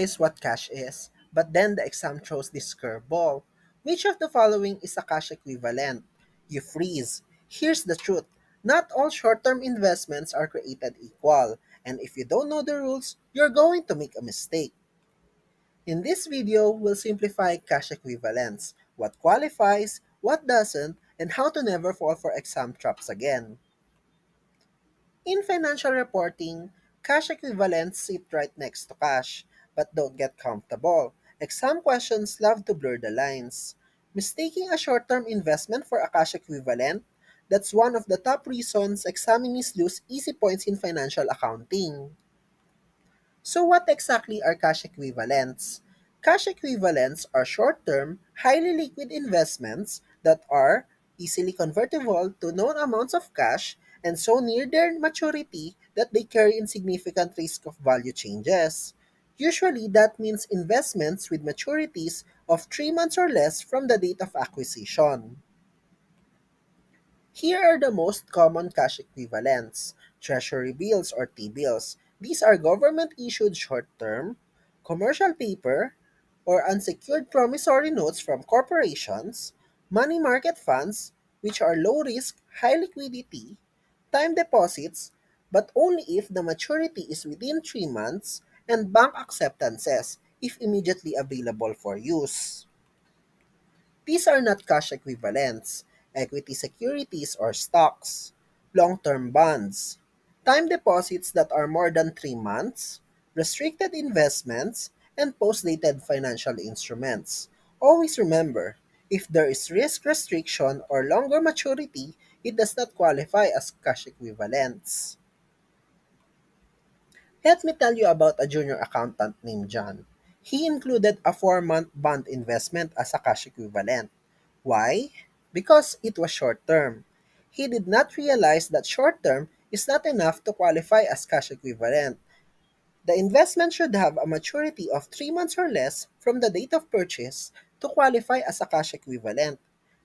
realize what cash is, but then the exam throws this curveball. Which of the following is a cash equivalent? You freeze. Here's the truth. Not all short-term investments are created equal, and if you don't know the rules, you're going to make a mistake. In this video, we'll simplify cash equivalents, what qualifies, what doesn't, and how to never fall for exam traps again. In financial reporting, cash equivalents sit right next to cash, but don't get comfortable. Exam questions love to blur the lines. Mistaking a short-term investment for a cash equivalent, that's one of the top reasons examinees lose easy points in financial accounting. So what exactly are cash equivalents? Cash equivalents are short-term, highly liquid investments that are easily convertible to known amounts of cash and so near their maturity that they carry insignificant risk of value changes. Usually, that means investments with maturities of 3 months or less from the date of acquisition. Here are the most common cash equivalents: treasury bills or T-bills. These are government-issued short-term, commercial paper, or unsecured promissory notes from corporations, money market funds, which are low-risk, high liquidity, time deposits, but only if the maturity is within 3 months, and bank acceptances, if immediately available for use. These are not cash equivalents, equity securities or stocks, long-term bonds, time deposits that are more than 3 months, restricted investments, and post-dated financial instruments. Always remember, if there is risk restriction or longer maturity, it does not qualify as cash equivalents. Let me tell you about a junior accountant named John. He included a 4-month bond investment as a cash equivalent. Why? Because it was short term. He did not realize that short term is not enough to qualify as cash equivalent. The investment should have a maturity of 3 months or less from the date of purchase to qualify as a cash equivalent.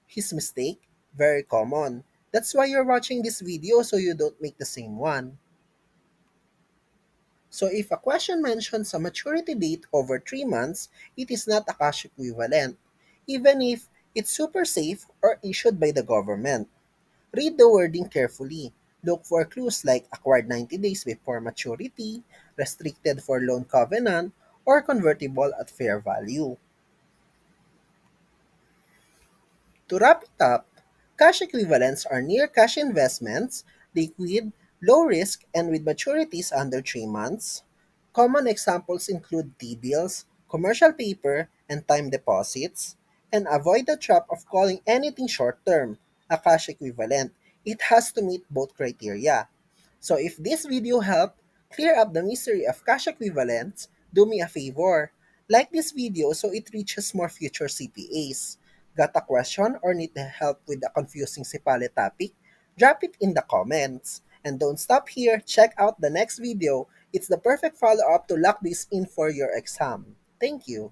His mistake? Very common. That's why you're watching this video so you don't make the same one. So if a question mentions a maturity date over 3 months, it is not a cash equivalent, even if it's super safe or issued by the government. Read the wording carefully. Look for clues like acquired 90 days before maturity, restricted for loan covenant, or convertible at fair value. To wrap it up, cash equivalents are near cash investments, liquid, low risk, and with maturities under 3 months. Common examples include T-bills, commercial paper, and time deposits. And avoid the trap of calling anything short-term a cash equivalent. It has to meet both criteria. So if this video helped clear up the mystery of cash equivalents, do me a favor. Like this video so it reaches more future CPAs. Got a question or need help with a confusing Sipale topic? Drop it in the comments. And don't stop here, check out the next video. It's the perfect follow-up to lock this in for your exam. Thank you.